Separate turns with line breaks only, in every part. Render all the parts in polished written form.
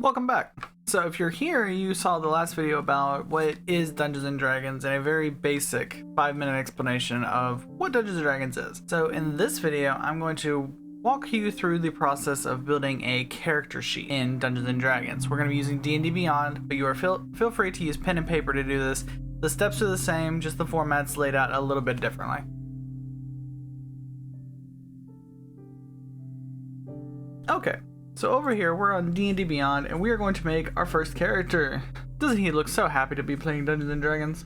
Welcome back. So if you're here, you saw the last video about what is Dungeons and Dragons and a very basic 5-minute explanation of what Dungeons and Dragons is. So in this video, I'm going to walk you through the process of building a character sheet in Dungeons and Dragons. We're going to be using D&D Beyond, but you are feel free to use pen and paper to do this. The steps are the same, just the format's laid out a little bit differently. Okay. So over here, we're on D&D Beyond, and we are going to make our first character. Doesn't he look so happy to be playing Dungeons and Dragons?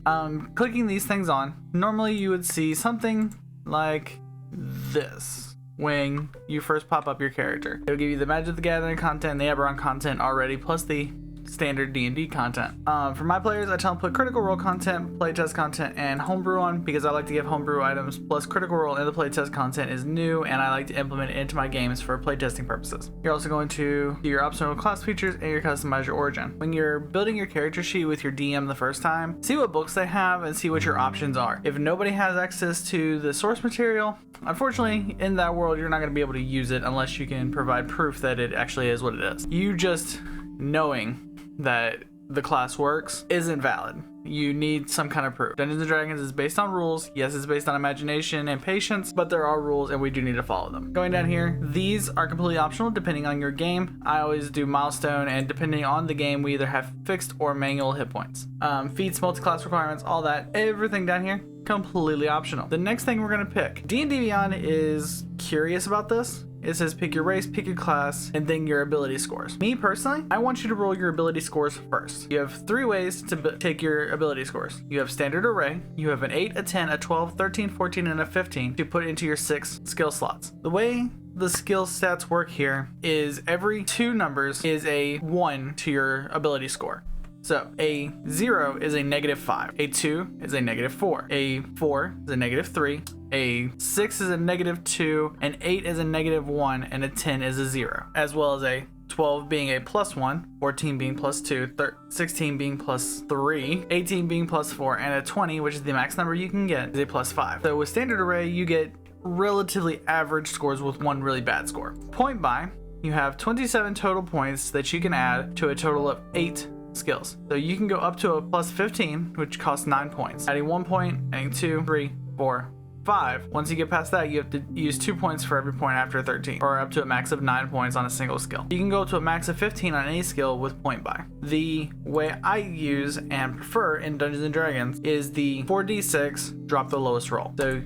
Clicking these things on, normally you would see something like this when you first pop up your character. It'll give you the Magic the Gathering content, the Eberron content already, plus the standard D&D content. For my players, I tell them put Critical Role content, playtest content, and homebrew on because I like to give homebrew items, plus Critical Role and the playtest content is new and I like to implement it into my games for playtesting purposes. You're also going to do your optional class features and your customize your origin. When you're building your character sheet with your DM the first time, see what books they have and see what your options are. If nobody has access to the source material, unfortunately in that world you're not going to be able to use it unless you can provide proof that it actually is what it is. You just knowing that the class works isn't valid. You need some kind of proof. Dungeons and Dragons is based on rules. Yes, it's based on imagination and patience, but there are rules and we do need to follow them. Going down here, these are completely optional depending on your game. I always do milestone, and depending on the game, we either have fixed or manual hit points. Feats, multi-class requirements, all that, everything down here, completely optional. The next thing we're gonna pick, D&D Beyond is curious about this. It says pick your race, pick your class, and then your ability scores. Me personally, I want you to roll your ability scores first. You have 3 ways to take your ability scores. You have standard array, you have an 8, a 10, a 12, 13, 14, and a 15 to put into your 6 skill slots. The way the skill stats work here is every 2 numbers is a 1 to your ability score. So a 0 is a -5, a 2 is a -4, a 4 is a -3, a 6 is a -2, an 8 is a -1, and a 10 is a 0, as well as a 12 being a +1, 14 being +2, 16 being +3, 18 being +4, and a 20, which is the max number you can get, is a +5. So with standard array, you get relatively average scores with 1 really bad score. Point buy, you have 27 total points that you can add to a total of 8 skills. So you can go up to a +15, which costs 9 points. Adding 1 point, adding 2, 3, 4, 5. Once you get past that, you have to use 2 points for every point after 13, or up to a max of 9 points on a single skill. You can go to a max of 15 on any skill with point buy. The way I use and prefer in Dungeons and Dragons is the 4d6, drop the lowest roll. So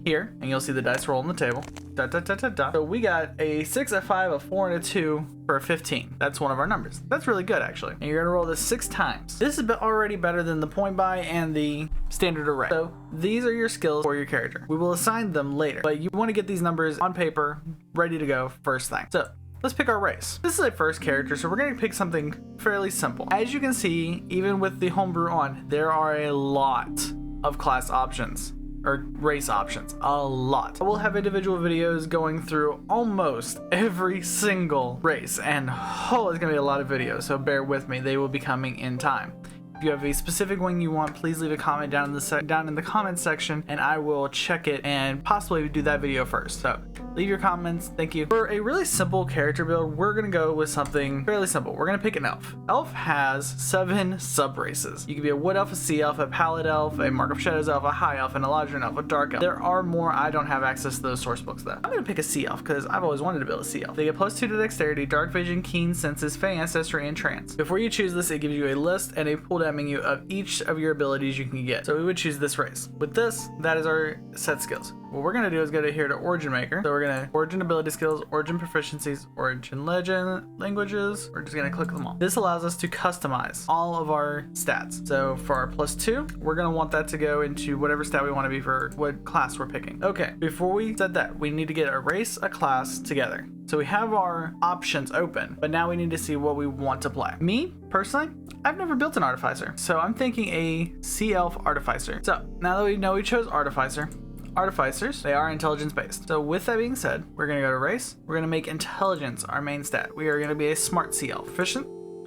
here, and you'll see the dice roll on the table. So we got a 6, a 5, a 4, and a 2 for a 15. That's one of our numbers. That's really good, actually. And you're gonna roll this 6 times. This is already better than the point buy and the standard array. So these are your skills for your character. We will assign them later, but you want to get these numbers on paper, ready to go first thing. So let's pick our race. This is a first character, so we're going to pick something fairly simple. As you can see, even with the homebrew on, there are a lot of class options. Or race options, a lot. We'll have individual videos going through almost every single race, and it's gonna be a lot of videos, so bear with me, they will be coming in time. If you have a specific one you want, please leave a comment down in the comment section, and I will check it and possibly do that video first. So leave your comments. Thank you. For a really simple character build, we're gonna go with something fairly simple. We're gonna pick an elf. Elf has 7 sub races. You can be a wood elf, a sea elf, a pallid elf, a mark of shadows elf, a high elf, an eladrin elf, a dark elf. There are more. I don't have access to those source books though. I'm gonna pick a sea elf because I've always wanted to build a sea elf. They get +2 to dexterity, dark vision, keen senses, fey ancestry, and trance. Before you choose this, it gives you a list and a pull down menu of each of your abilities you can get. So we would choose this race. With this, that is our set skills. What we're gonna do is go to here to Origin Maker. So we're gonna Origin ability skills, Origin proficiencies, Origin legend languages. We're just gonna click them all. This allows us to customize all of our stats. So for our +2, we're gonna want that to go into whatever stat we want to be for what class we're picking. Okay, before we set that, we need to get a race, a class together. So we have our options open, but now we need to see what we want to play. Me, personally, I've never built an Artificer, so I'm thinking a Sea Elf Artificer. So now that we know we chose Artificer, Artificers, they are intelligence based. So with that being said, we're gonna go to race. We're gonna make intelligence our main stat. We are gonna be a smart Sea Elf. Proficient,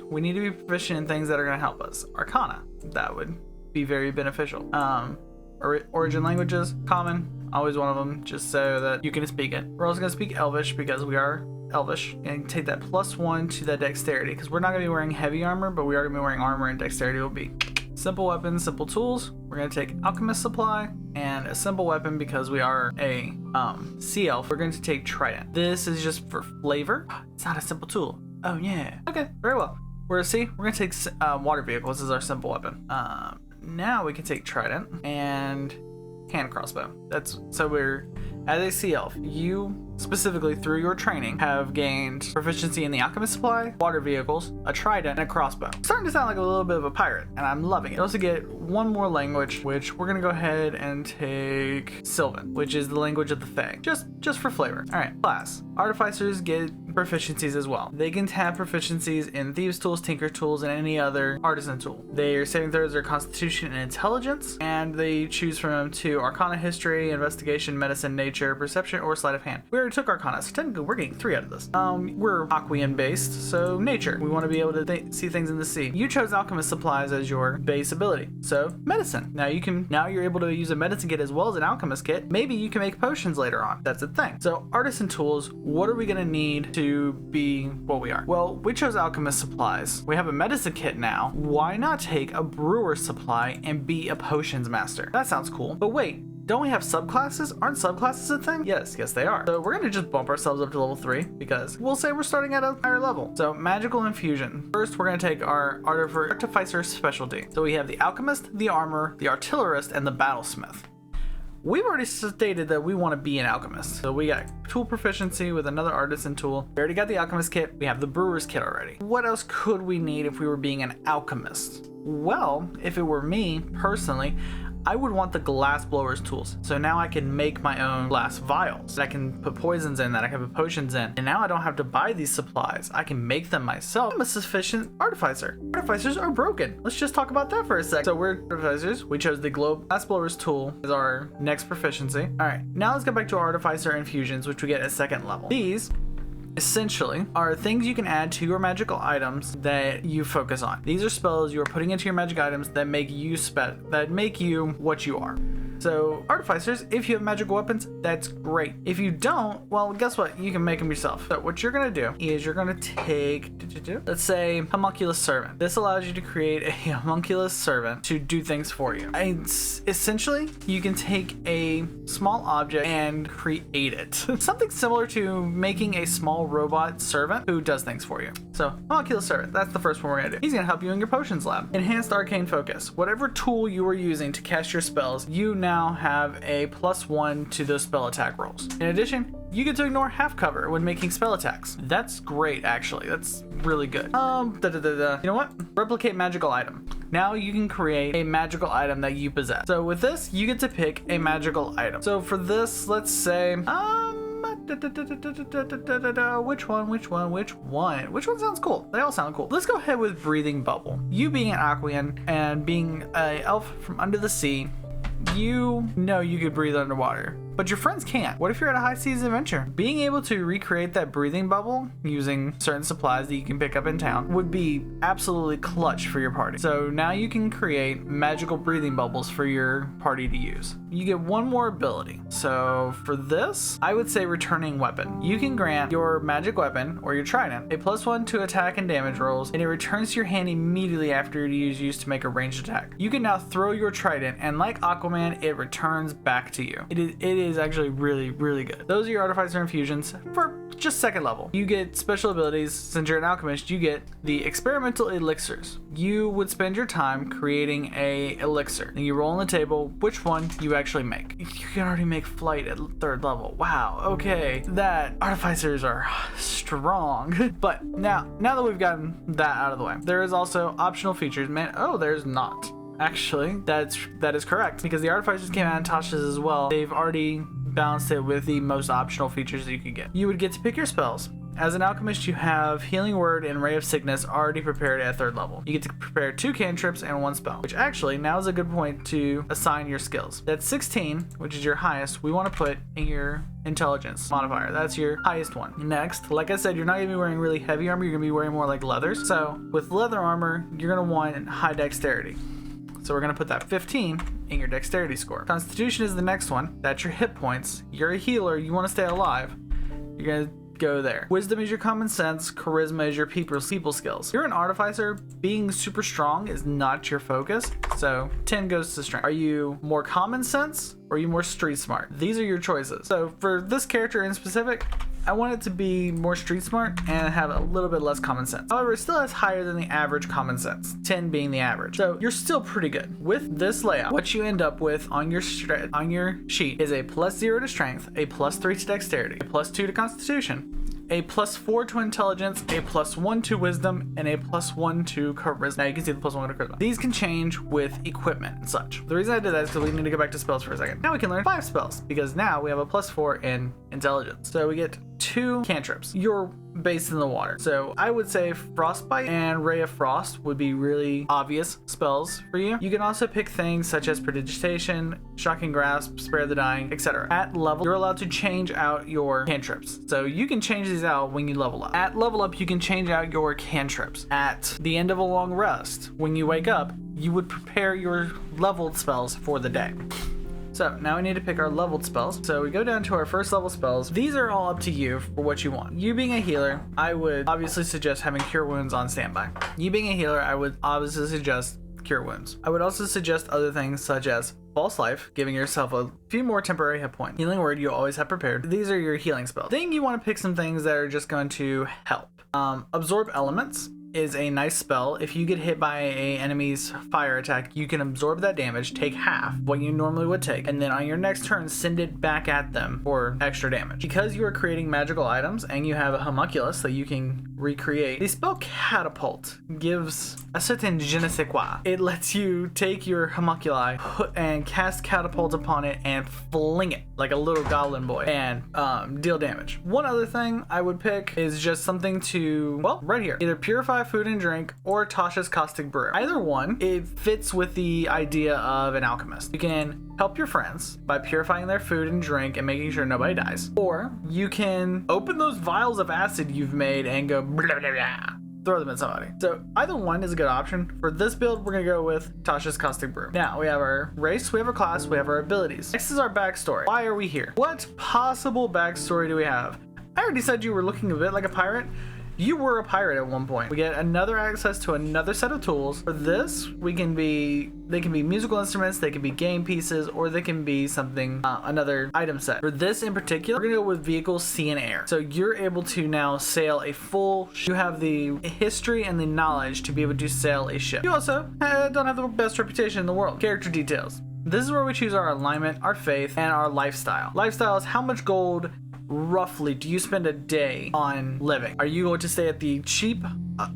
we need to be proficient in things that are gonna help us. Arcana, that would be very beneficial. Origin languages, common, always one of them, just so that you can speak it. We're also gonna speak Elvish because we are Elvish and take that +1 to that dexterity, because we're not going to be wearing heavy armor, but we are going to be wearing armor, and dexterity will be simple weapons, simple tools. We're going to take Alchemist Supply and a simple weapon because we are a Sea Elf. We're going to take Trident. This is just for flavor. It's not a simple tool. Oh yeah. Okay, very well. We're going to take Water Vehicles as our simple weapon. Now we can take Trident and Hand Crossbow. So we're, as a Sea Elf, you specifically through your training have gained proficiency in the Alchemist Supply, Water Vehicles, a Trident, and a Crossbow. Starting to sound like a little bit of a pirate, and I'm loving it. You also get one more language, which we're gonna go ahead and take Sylvan, which is the language of the Fae, just for flavor. All right, class. Artificers get proficiencies as well. They can have proficiencies in Thieves Tools, Tinker Tools, and any other artisan tool. Their saving throws are Constitution and Intelligence, and they choose from 2 Arcana, History, Investigation, Medicine, Nature, Perception, or Sleight of Hand. We already took Arcana, so technically we're getting 3 out of this. We're Aquean based, so Nature. We want to be able to see things in the sea. You chose Alchemist Supplies as your base ability, so Medicine. Now you're able to use a Medicine kit as well as an Alchemist kit. Maybe you can make potions later on. That's a thing. So Artisan Tools, what are we going to need to be what we are? Well, we chose Alchemist Supplies. We have a Medicine kit now. Why not take a Brewer Supply and be a Potions Master? That sounds cool. But wait, don't we have subclasses? Aren't subclasses a thing? Yes, they are. So we're gonna just bump ourselves up to level 3 because we'll say we're starting at a higher level. So Magical Infusion. First, we're gonna take our Artificer specialty. So we have the Alchemist, the Armor, the Artillerist, and the Battlesmith. We've already stated that we want to be an alchemist. So we got tool proficiency with another artisan tool. We already got the alchemist kit. We have the brewer's kit already. What else could we need if we were being an alchemist? Well, if it were me personally, I would want the glass blower's tools. So now I can make my own glass vials that I can put poisons in, that I can put potions in. And now I don't have to buy these supplies. I can make them myself. I'm a sufficient artificer. Artificers are broken. Let's just talk about that for a sec. So we're artificers. We chose the glass blower's tool as our next proficiency. All right, now let's get back to our Artificer Infusions, which we get at 2nd level. These essentially are things you can add to your magical items that you focus on. These are spells you are putting into your magic items that make you what you are. So artificers, if you have magical weapons, that's great. If you don't, well, guess what? You can make them yourself. So what you're gonna do is you're gonna take, let's say, Homunculus Servant. This allows you to create a Homunculus Servant to do things for you. Essentially, you can take a small object and create it. Something similar to making a small robot servant who does things for you. So Homunculus Servant, that's the first one we're gonna do. He's gonna help you in your potions lab. Enhanced Arcane Focus. Whatever tool you are using to cast your spells, you now have a +1 to those spell attack rolls. In addition, you get to ignore half cover when making spell attacks. That's great, actually. That's really good. You know what? Replicate magical item. Now you can create a magical item that you possess. So with this, you get to pick a magical item. So for this, let's say, which one sounds cool? They all sound cool. Let's go ahead with Breathing Bubble. You being an Aquean and being an elf from under the sea, you know you could breathe underwater, but your friends can't. What if you're at a high seas adventure? Being able to recreate that breathing bubble using certain supplies that you can pick up in town would be absolutely clutch for your party. So now you can create magical breathing bubbles for your party to use. You get one more ability. So for this, I would say Returning Weapon. You can grant your magic weapon or your trident a +1 to attack and damage rolls, and it returns to your hand immediately after it is used to make a ranged attack. You can now throw your trident, and like Aquaman, it returns back to you. It is actually really good. Those are your Artificer Infusions for just 2nd level. You get special abilities. Since you're an alchemist, you get the experimental elixirs. You would spend your time creating a elixir, and you roll on the table which one you actually make. You can already make flight at 3rd level. Wow, okay, that artificers are strong. But now that we've gotten that out of the way, there is also optional features. There's not. Actually, that is correct, because the Artificers came out in Tasha's as well. They've already balanced it with the most optional features that you can get. You would get to pick your spells. As an alchemist, you have Healing Word and Ray of Sickness already prepared at 3rd level. You get to prepare 2 cantrips and 1 spell, which actually now is a good point to assign your skills. That's 16, which is your highest. We want to put in your intelligence modifier. That's your highest one. Next, like I said, you're not going to be wearing really heavy armor. You're going to be wearing more like leathers. So with leather armor, you're going to want high dexterity. So we're going to put that 15 in your dexterity score. Constitution is the next one. That's your hit points. You're a healer. You want to stay alive. You're going to go there. Wisdom is your common sense, charisma is your people skills. You're an artificer, being super strong is not your focus, so 10 goes to strength. Are you more common sense or are you more street smart? These are your choices. So for this character in specific, I want it to be more street smart and have a little bit less common sense. However, it still has higher than the average common sense, 10 being the average. So you're still pretty good. With this layout, what you end up with on your sheet is a +0 to strength, a +3 to dexterity, a +2 to constitution, a +4 to intelligence, a +1 to wisdom, and a +1 to charisma. Now you can see the +1 to charisma. These can change with equipment and such. The reason I did that is because we need to go back to spells for a second. Now we can learn 5 spells because now we have a +4 in intelligence. So we get 2 cantrips. You're based in the water. So I would say Frostbite and Ray of Frost would be really obvious spells for you. You can also pick things such as Prodigitation, Shocking Grasp, Spare the Dying, etc. At level, you're allowed to change out your cantrips. So you can change these out when you level up. At level up, you can change out your cantrips. At the end of a long rest, when you wake up, you would prepare your leveled spells for the day. So now we need to pick our leveled spells. So we go down to our first level spells. These are all up to you for what you want. You being a healer, I would obviously suggest having Cure Wounds on standby. You being a healer, I would obviously suggest Cure Wounds. I would also suggest other things such as False Life, giving yourself a few more temporary hit points. Healing Word, you always have prepared. These are your healing spells. Then you want to pick some things that are just going to help. Absorb Elements is a nice spell. If you get hit by a enemy's fire attack, you can absorb that damage, take half what you normally would take, and then on your next turn send it back at them for extra damage. Because you are creating magical items and you have a homunculus that you can recreate, the spell Catapult gives a certain je ne sais quoi. It lets you take your homunculi and cast Catapult upon it and fling it like a little goblin boy and deal damage. One other thing I would pick is just something to, well, right here, either Purify Food and Drink or Tasha's Caustic Brew. Either one, it fits with the idea of an alchemist. You can help your friends by purifying their food and drink and making sure nobody dies. Or you can open those vials of acid you've made and go blah, blah, blah, throw them at somebody. So either one is a good option. For this build, we're gonna go with Tasha's Caustic Brew. Now we have our race, we have our class, we have our abilities. Next is our backstory. Why are we here? What possible backstory do we have? I already said you were looking a bit like a pirate. You were a pirate at one point. We get another access to another set of tools. For this, they can be musical instruments, they can be game pieces, or they can be something, another item set. For this in particular, we're gonna go with vehicles, sea and air. So you're able to now sail a full, you have the history and the knowledge to be able to sail a ship. You also don't have the best reputation in the world. Character details. This is where we choose our alignment, our faith, and our lifestyle. Lifestyle is how much gold roughly do you spend a day on living? Are you going to stay at the cheap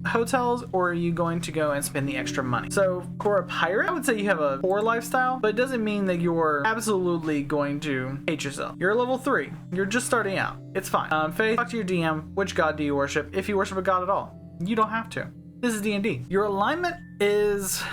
hotels, or are you going to go and spend the extra money? So for a pirate, I would say you have a poor lifestyle, but it doesn't mean that you're absolutely going to hate yourself. You're level 3. You're just starting out. It's fine. Faith, talk to your DM. Which god do you worship? If you worship a god at all. You don't have to. This is D&D. Your alignment is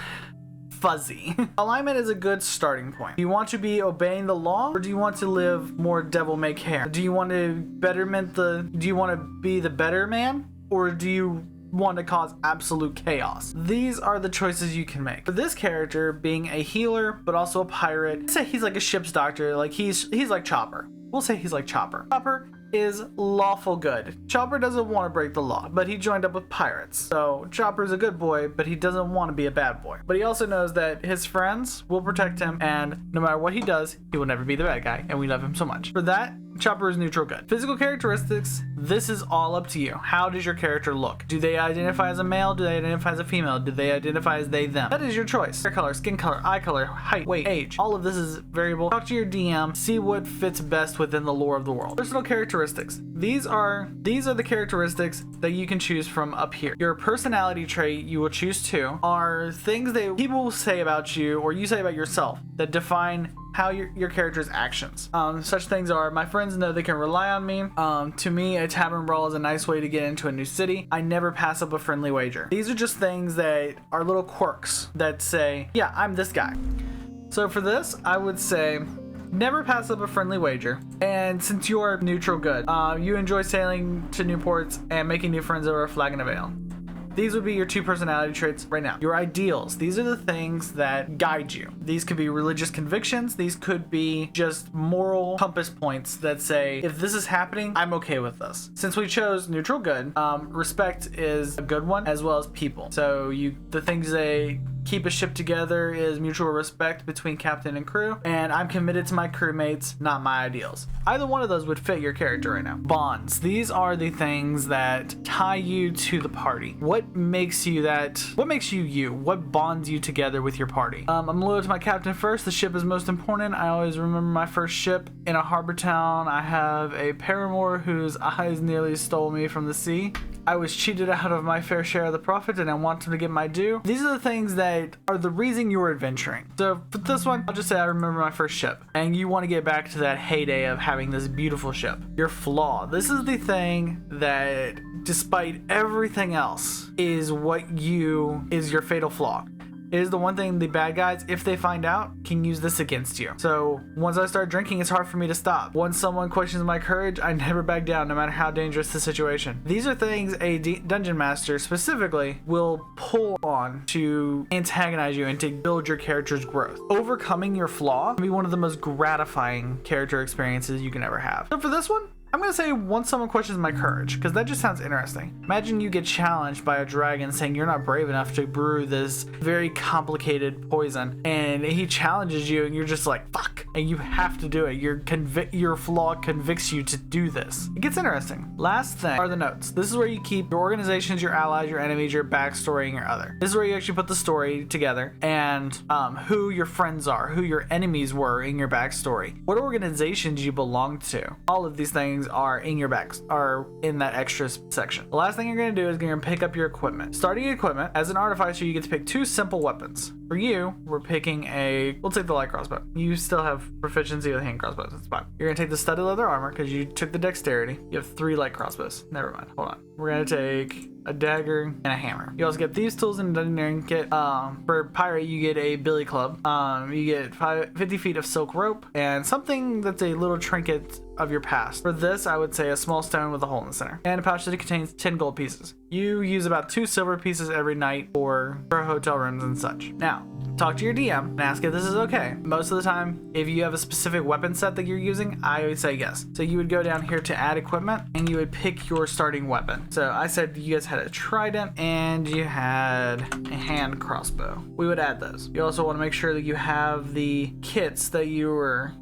fuzzy. Alignment is a good starting point. Do you want to be obeying the law, or do you want to live more devil may care? Do you want to do you want to be the better man, or do you want to cause absolute chaos? These are the choices you can make. For this character, being a healer but also a pirate, say he's like a ship's doctor, like he's like Chopper. We'll say he's like Chopper. Chopper is lawful good. Chopper doesn't want to break the law, but he joined up with pirates. So Chopper's a good boy, but he doesn't want to be a bad boy. But he also knows that his friends will protect him, and no matter what he does, he will never be the bad guy, and we love him so much. For that, Chopper is neutral good. Physical characteristics, this is all up to you. How does your character look? Do they identify as a male? Do they identify as a female? Do they identify as they, them? That is your choice. Hair color, skin color, eye color, height, weight, age. All of this is variable. Talk to your DM, see what fits best within the lore of the world. Personal characteristics. These are the characteristics that you can choose from up here. Your personality trait, you will choose 2, are things that people say about you, or you say about yourself, that define how your character's actions. Such things are, my friends know they can rely on me. To me, a tavern brawl is a nice way to get into a new city. I never pass up a friendly wager. These are just things that are little quirks that say, yeah, I'm this guy. So for this, I would say, never pass up a friendly wager. And since you are neutral good, you enjoy sailing to new ports and making new friends over a flag and a veil. these would be your 2 personality traits right now. Your ideals, these are the things that guide you. These could be religious convictions. These could be just moral compass points that say, if this is happening, I'm okay with this. Since we chose neutral good, respect is a good one, as well as people. So the things they keep a ship together is mutual respect between captain and crew, and I'm committed to my crewmates, not my ideals. Either one of those would fit your character right now. Bonds. These are the things that tie you to the party. What makes you you? What bonds you together with your party? I'm loyal to my captain first. The ship is most important. I always remember my first ship. In a harbor town, I have a paramour whose eyes nearly stole me from the sea. I was cheated out of my fair share of the profit and I want to get my due. These are the things that are the reason you're adventuring. So for this one, I'll just say I remember my first ship and you want to get back to that heyday of having this beautiful ship. Your flaw. This is the thing that, despite everything else, is your fatal flaw. It is the one thing the bad guys, if they find out, can use this against you. So once I start drinking, it's hard for me to stop. Once someone questions my courage, I never back down, no matter how dangerous the situation. These are things a dungeon master specifically will pull on to antagonize you and to build your character's growth. Overcoming your flaw can be one of the most gratifying character experiences you can ever have. So for this one, I'm gonna say once someone questions my courage, because that just sounds interesting. Imagine you get challenged by a dragon saying you're not brave enough to brew this very complicated poison, and he challenges you and you're just like, fuck, and you have to do it. Your flaw convicts you to do this. It gets interesting. Last thing are the notes. This is where you keep your organizations, your allies, your enemies, your backstory, and your other. This is where you actually put the story together and who your friends are, who your enemies were in your backstory, what organizations you belong to. All of these things are in that extras section. The last thing you're going to do is you're going to pick up your equipment. Starting equipment, as an artificer, you get to pick 2 simple weapons. For you, we're picking we'll take the light crossbow. You still have proficiency with hand crossbows, that's fine. You're going to take the studded leather armor because you took the dexterity. You have 3 light crossbows. Never mind, hold on. We're going to take a dagger and a hammer. You also get thieves tools and dungeoneering kit. For pirate, you get a billy club. You get 50 feet of silk rope and something that's a little trinket of your past. For this, I would say a small stone with a hole in the center and a pouch that contains 10 gold pieces. You use about 2 silver pieces every night for hotel rooms and such. Now, talk to your DM and ask if this is okay. Most of the time, if you have a specific weapon set that you're using, I would say yes. So you would go down here to add equipment and you would pick your starting weapon. So I said you guys had a trident and you had a hand crossbow. We would add those. You also want to make sure that you have the kits that you're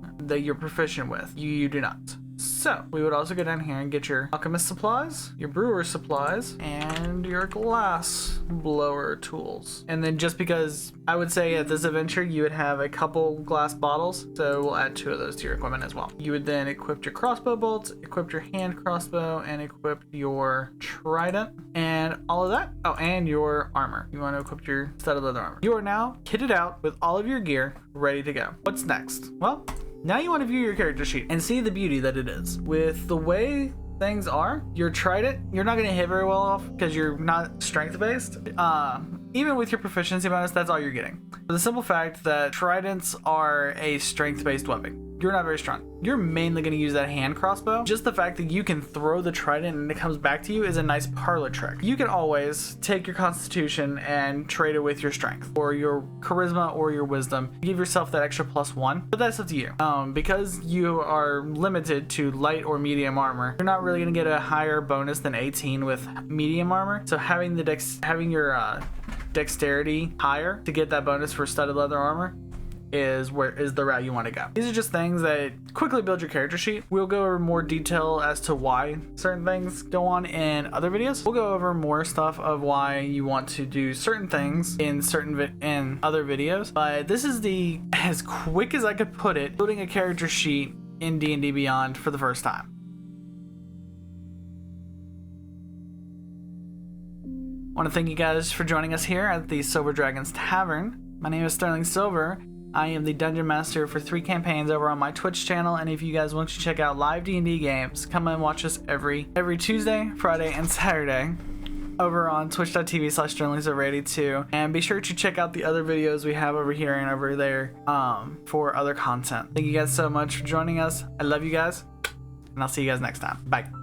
proficient with. You do not. So we would also go down here and get your alchemist supplies, your brewer supplies, and your glass blower tools. And then just because I would say at this adventure you would have a couple glass bottles, so we'll add 2 of those to your equipment as well. You would then equip your crossbow bolts, equip your hand crossbow, and equip your trident and all of that. Oh, and your armor. You want to equip your studded leather armor. You are now kitted out with all of your gear ready to go. What's next? Well, now you want to view your character sheet and see the beauty that it is. With the way things are, your trident, you're not going to hit very well off because you're not strength based. Even with your proficiency bonus, that's all you're getting. For the simple fact that tridents are a strength based weapon. You're not very strong. You're mainly going to use that hand crossbow. Just the fact that you can throw the trident and it comes back to you is a nice parlor trick. You can always take your constitution and trade it with your strength or your charisma or your wisdom. Give yourself that extra +1, but that's up to you. Because you are limited to light or medium armor, you're not really going to get a higher bonus than 18 with medium armor. So having your dexterity higher to get that bonus for studded leather armor is the route you want to go. These are just things that quickly build your character sheet. We'll go over more detail as to why certain things go on in other videos. We'll go over more stuff of why you want to do certain things in other videos. But this is as quick as I could put it, building a character sheet in D&D Beyond for the first time. I want to thank you guys for joining us here at the Silver Dragons Tavern. My name is Sterling Silver. I am the Dungeon Master for 3 campaigns over on my Twitch channel, and if you guys want to check out live D&D games, come and watch us every Tuesday, Friday, and Saturday over on twitch.tv/SterlingSilver82, and be sure to check out the other videos we have over here and over there for other content. Thank you guys so much for joining us. I love you guys, and I'll see you guys next time. Bye.